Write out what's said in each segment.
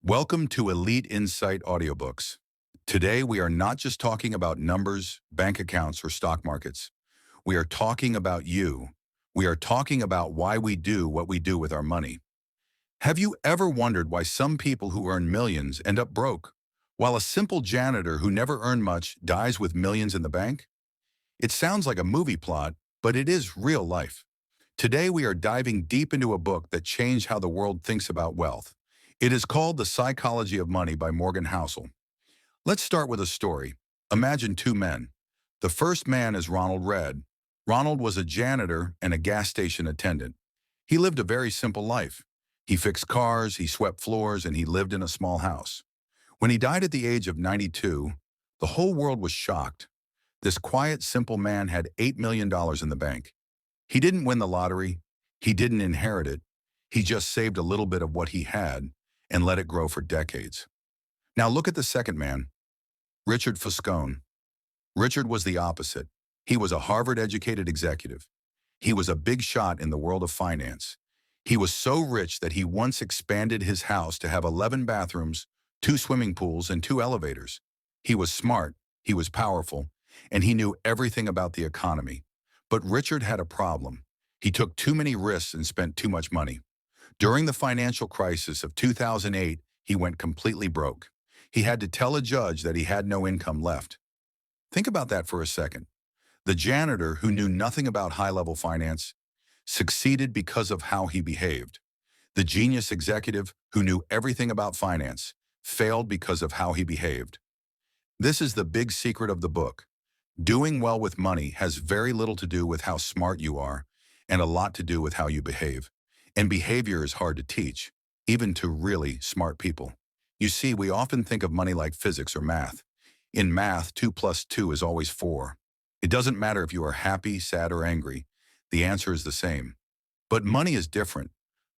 Welcome to Elite Insight Audiobooks. Today, we are not just talking about numbers, bank accounts, or stock markets. We are talking about you. We are talking about why we do what we do with our money. Have you ever wondered why some people who earn millions end up broke, while a simple janitor who never earned much dies with millions in the bank? It sounds like a movie plot, but it is real life. Today, we are diving deep into a book that changed how the world thinks about wealth. It is called The Psychology of Money by Morgan Housel. Let's start with a story. Imagine two men. The first man is Ronald Red. Ronald was a janitor and a gas station attendant. He lived a very simple life. He fixed cars, he swept floors, and he lived in a small house. When he died at the age of 92, the whole world was shocked. This quiet, simple man had $8 million in the bank. He didn't win the lottery. He didn't inherit it. He just saved a little bit of what he had and let it grow for decades. Now look at the second man, Richard Foscone. Richard was the opposite. He was a Harvard-educated executive. He was a big shot in the world of finance. He was so rich that he once expanded his house to have 11 bathrooms, 2 swimming pools, and 2 elevators. He was smart, he was powerful, and he knew everything about the economy. But Richard had a problem. He took too many risks and spent too much money. During the financial crisis of 2008, he went completely broke. He had to tell a judge that he had no income left. Think about that for a second. The janitor, who knew nothing about high-level finance, succeeded because of how he behaved. The genius executive, who knew everything about finance, failed because of how he behaved. This is the big secret of the book. Doing well with money has very little to do with how smart you are and a lot to do with how you behave. And behavior is hard to teach, even to really smart people. You see, we often think of money like physics or math. In math, 2 plus 2 is always 4. It doesn't matter if you are happy, sad, or angry. The answer is the same. But money is different.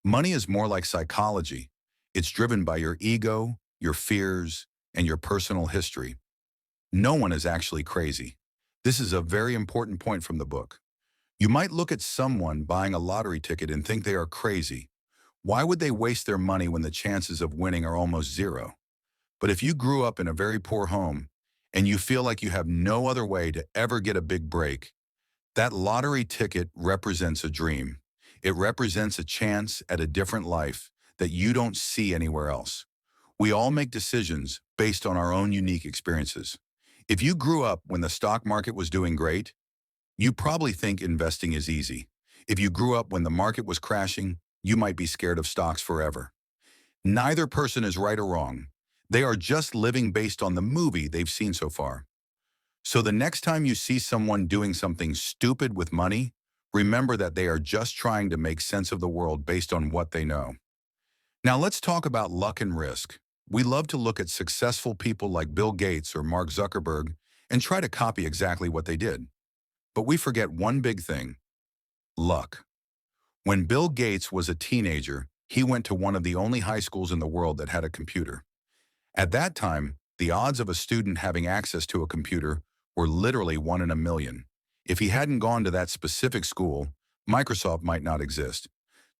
Money is more like psychology. It's driven by your ego, your fears, and your personal history. No one is actually crazy. This is a very important point from the book. You might look at someone buying a lottery ticket and think they are crazy. Why would they waste their money when the chances of winning are almost zero? But if you grew up in a very poor home and you feel like you have no other way to ever get a big break, that lottery ticket represents a dream. It represents a chance at a different life that you don't see anywhere else. We all make decisions based on our own unique experiences. If you grew up when the stock market was doing great, you probably think investing is easy. If you grew up when the market was crashing, you might be scared of stocks forever. Neither person is right or wrong. They are just living based on the movie they've seen so far. So the next time you see someone doing something stupid with money, remember that they are just trying to make sense of the world based on what they know. Now let's talk about luck and risk. We love to look at successful people like Bill Gates or Mark Zuckerberg and try to copy exactly what they did. But we forget one big thing: luck. When Bill Gates was a teenager, he went to one of the only high schools in the world that had a computer. At that time, the odds of a student having access to a computer were literally 1 in a million. If he hadn't gone to that specific school, Microsoft might not exist.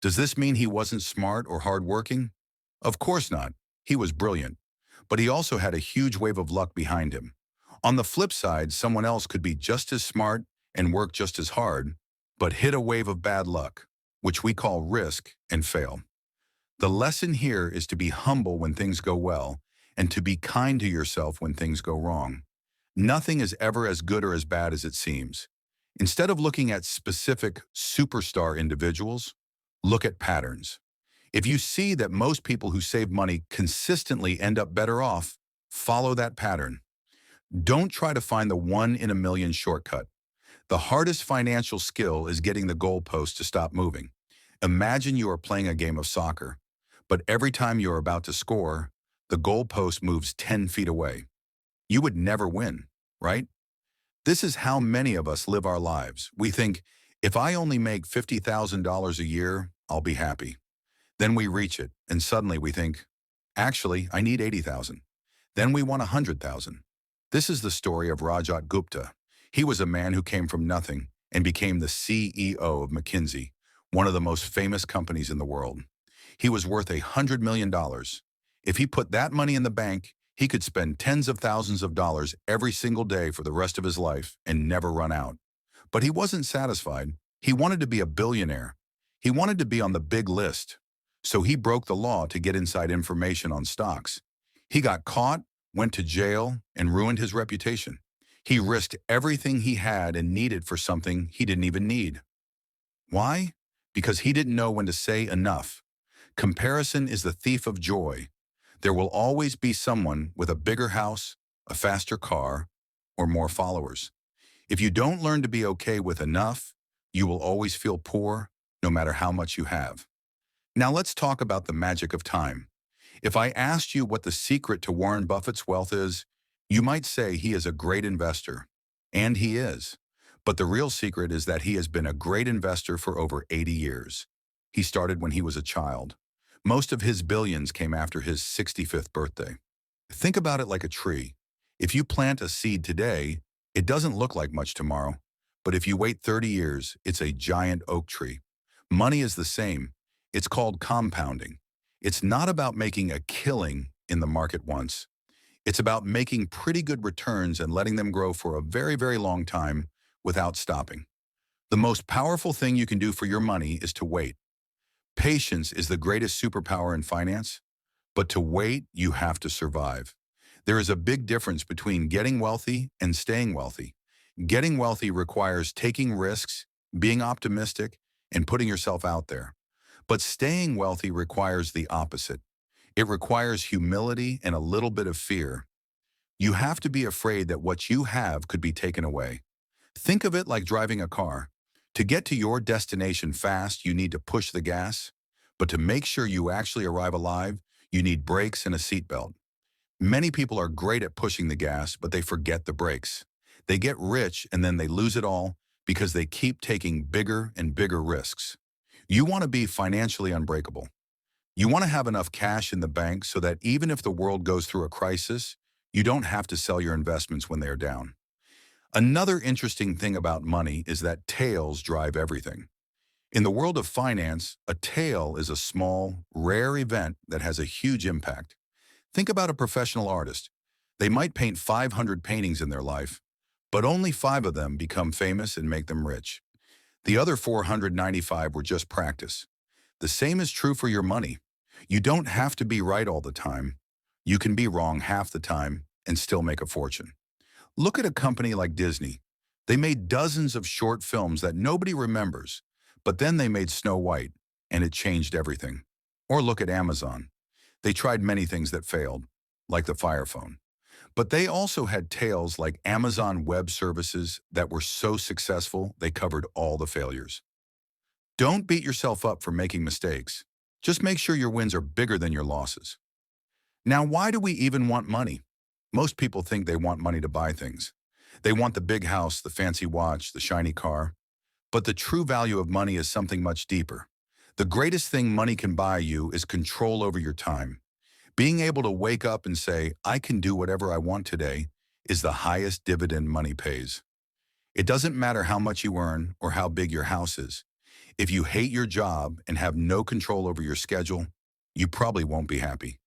Does this mean he wasn't smart or hardworking? Of course not. He was brilliant. But he also had a huge wave of luck behind him. On the flip side, someone else could be just as smart and work just as hard, but hit a wave of bad luck, which we call risk, and fail. The lesson here is to be humble when things go well and to be kind to yourself when things go wrong. Nothing is ever as good or as bad as it seems. Instead of looking at specific superstar individuals, look at patterns. If you see that most people who save money consistently end up better off, follow that pattern. Don't try to find the 1 in a million shortcut. The hardest financial skill is getting the goalpost to stop moving. Imagine you are playing a game of soccer, but every time you are about to score, the goalpost moves 10 feet away. You would never win, right? This is how many of us live our lives. We think, if I only make $50,000 a year, I'll be happy. Then we reach it, and suddenly we think, actually, I need 80,000. Then we want 100,000. This is the story of Rajat Gupta. He was a man who came from nothing and became the CEO of McKinsey, one of the most famous companies in the world. He was worth $100 million, If he put that money in the bank, he could spend tens of thousands of dollars every single day for the rest of his life and never run out. But he wasn't satisfied. He wanted to be a billionaire. He wanted to be on the big list. So he broke the law to get inside information on stocks. He got caught, went to jail, and ruined his reputation. He risked everything he had and needed for something he didn't even need. Why? Because he didn't know when to say enough. Comparison is the thief of joy. There will always be someone with a bigger house, a faster car, or more followers. If you don't learn to be okay with enough, you will always feel poor, no matter how much you have. Now let's talk about the magic of time. If I asked you what the secret to Warren Buffett's wealth is, you might say he is a great investor. And he is. But the real secret is that he has been a great investor for over 80 years. He started when he was a child. Most of his billions came after his 65th birthday. Think about it like a tree. If you plant a seed today, it doesn't look like much tomorrow. But if you wait 30 years, it's a giant oak tree. Money is the same. It's called compounding. It's not about making a killing in the market once. It's about making pretty good returns and letting them grow for a very, very long time without stopping. The most powerful thing you can do for your money is to wait. Patience is the greatest superpower in finance, but to wait, you have to survive. There is a big difference between getting wealthy and staying wealthy. Getting wealthy requires taking risks, being optimistic, and putting yourself out there. But staying wealthy requires the opposite. It requires humility and a little bit of fear. You have to be afraid that what you have could be taken away. Think of it like driving a car. To get to your destination fast, you need to push the gas. But to make sure you actually arrive alive, you need brakes and a seatbelt. Many people are great at pushing the gas, but they forget the brakes. They get rich and then they lose it all because they keep taking bigger and bigger risks. You want to be financially unbreakable. You want to have enough cash in the bank so that even if the world goes through a crisis, you don't have to sell your investments when they are down. Another interesting thing about money is that tails drive everything. In the world of finance, a tail is a small, rare event that has a huge impact. Think about a professional artist. They might paint 500 paintings in their life, but only 5 of them become famous and make them rich. The other 495 were just practice. The same is true for your money. You don't have to be right all the time. You can be wrong half the time and still make a fortune. Look at a company like Disney. They made dozens of short films that nobody remembers, but then they made Snow White, and it changed everything. Or look at Amazon. They tried many things that failed, like the Fire Phone. But they also had tales like Amazon Web Services that were so successful they covered all the failures. Don't beat yourself up for making mistakes. Just make sure your wins are bigger than your losses. Now, why do we even want money? Most people think they want money to buy things. They want the big house, the fancy watch, the shiny car. But the true value of money is something much deeper. The greatest thing money can buy you is control over your time. Being able to wake up and say, I can do whatever I want today, is the highest dividend money pays. It doesn't matter how much you earn or how big your house is. If you hate your job and have no control over your schedule, you probably won't be happy.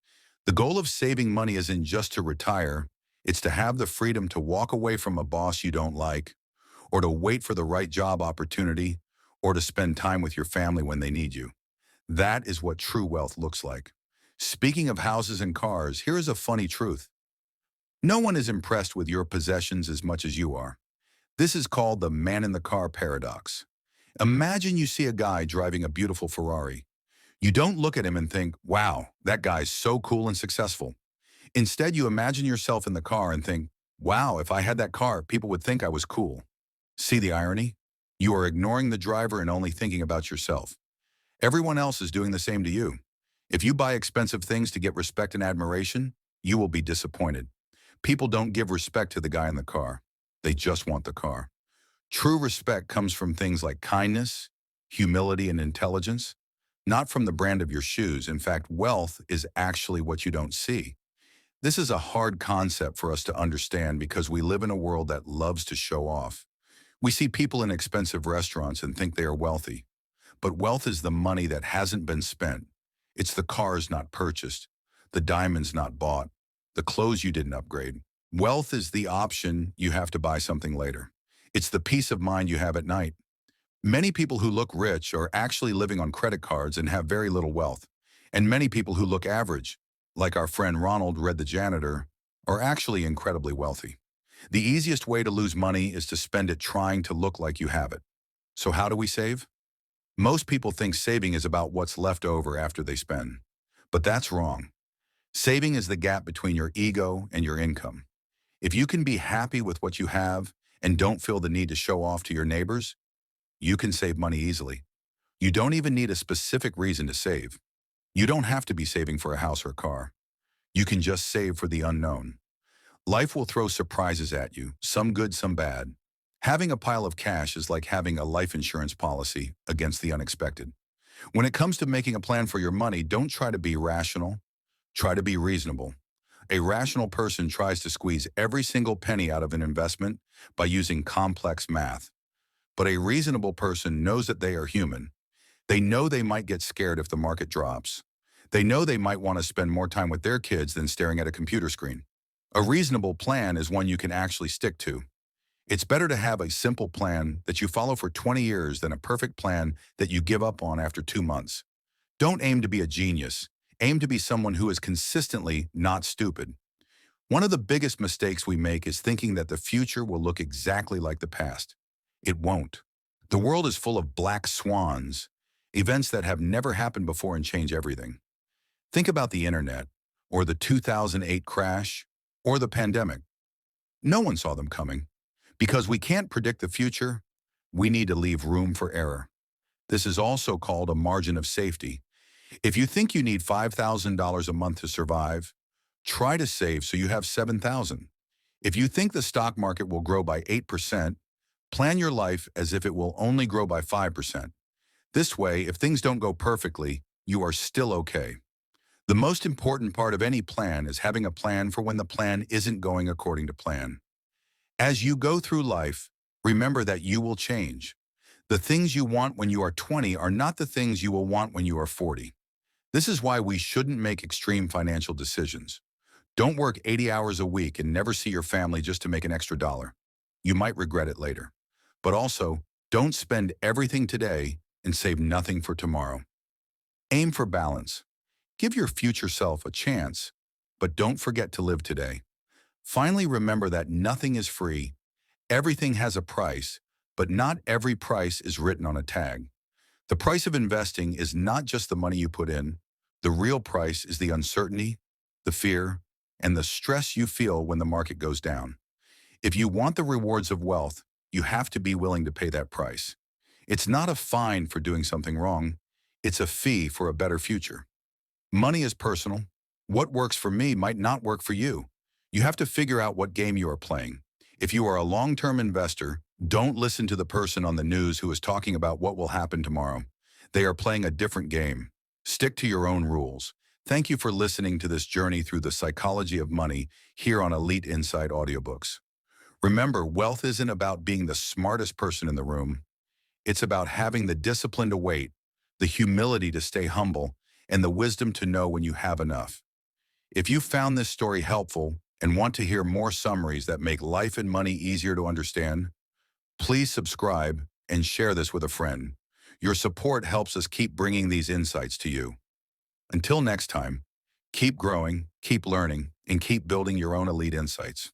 The goal of saving money isn't just to retire, it's to have the freedom to walk away from a boss you don't like, or to wait for the right job opportunity, or to spend time with your family when they need you. That is what true wealth looks like. Speaking of houses and cars, here is a funny truth. No one is impressed with your possessions as much as you are. This is called the man in the car paradox. Imagine you see a guy driving a beautiful Ferrari. You don't look at him and think, wow, that guy's so cool and successful. Instead, you imagine yourself in the car and think, wow, if I had that car, people would think I was cool. See the irony? You are ignoring the driver and only thinking about yourself. Everyone else is doing the same to you. If you buy expensive things to get respect and admiration, you will be disappointed. People don't give respect to the guy in the car. They just want the car. True respect comes from things like kindness, humility, and intelligence, not from the brand of your shoes. In fact, wealth is actually what you don't see. This is a hard concept for us to understand because we live in a world that loves to show off. We see people in expensive restaurants and think they are wealthy. But wealth is the money that hasn't been spent. It's the cars not purchased, the diamonds not bought, the clothes you didn't upgrade. Wealth is the option you have to buy something later. It's the peace of mind you have at night. Many people who look rich are actually living on credit cards and have very little wealth. And many people who look average, like our friend Ronald Red the janitor, are actually incredibly wealthy. The easiest way to lose money is to spend it trying to look like you have it. So how do we save? Most people think saving is about what's left over after they spend. But that's wrong. Saving is the gap between your ego and your income. If you can be happy with what you have and don't feel the need to show off to your neighbors, you can save money easily. You don't even need a specific reason to save. You don't have to be saving for a house or a car. You can just save for the unknown. Life will throw surprises at you, some good, some bad. Having a pile of cash is like having a life insurance policy against the unexpected. When it comes to making a plan for your money, don't try to be rational. Try to be reasonable. A rational person tries to squeeze every single penny out of an investment by using complex math. But a reasonable person knows that they are human. They know they might get scared if the market drops. They know they might want to spend more time with their kids than staring at a computer screen. A reasonable plan is one you can actually stick to. It's better to have a simple plan that you follow for 20 years than a perfect plan that you give up on after 2 months. Don't aim to be a genius. Aim to be someone who is consistently not stupid. One of the biggest mistakes we make is thinking that the future will look exactly like the past. It won't. The world is full of black swans, events that have never happened before and change everything. Think about the internet, or the 2008 crash, or the pandemic. No one saw them coming. Because we can't predict the future, we need to leave room for error. This is also called a margin of safety. If you think you need $5,000 a month to survive, try to save so you have $7,000. If you think the stock market will grow by 8%, plan your life as if it will only grow by 5%. This way, if things don't go perfectly, you are still okay. The most important part of any plan is having a plan for when the plan isn't going according to plan. As you go through life, remember that you will change. The things you want when you are 20 are not the things you will want when you are 40. This is why we shouldn't make extreme financial decisions. Don't work 80 hours a week and never see your family just to make an extra dollar. You might regret it later. But also, don't spend everything today and save nothing for tomorrow. Aim for balance. Give your future self a chance, but don't forget to live today. Finally, remember that nothing is free. Everything has a price, but not every price is written on a tag. The price of investing is not just the money you put in. The real price is the uncertainty, the fear, and the stress you feel when the market goes down. If you want the rewards of wealth, you have to be willing to pay that price. It's not a fine for doing something wrong. It's a fee for a better future. Money is personal. What works for me might not work for you. You have to figure out what game you are playing. If you are a long-term investor, don't listen to the person on the news who is talking about what will happen tomorrow. They are playing a different game. Stick to your own rules. Thank you for listening to this journey through the psychology of money here on Elite Insight Audiobooks. Remember, wealth isn't about being the smartest person in the room. It's about having the discipline to wait, the humility to stay humble, and the wisdom to know when you have enough. If you found this story helpful and want to hear more summaries that make life and money easier to understand, please subscribe and share this with a friend. Your support helps us keep bringing these insights to you. Until next time, keep growing, keep learning, and keep building your own elite insights.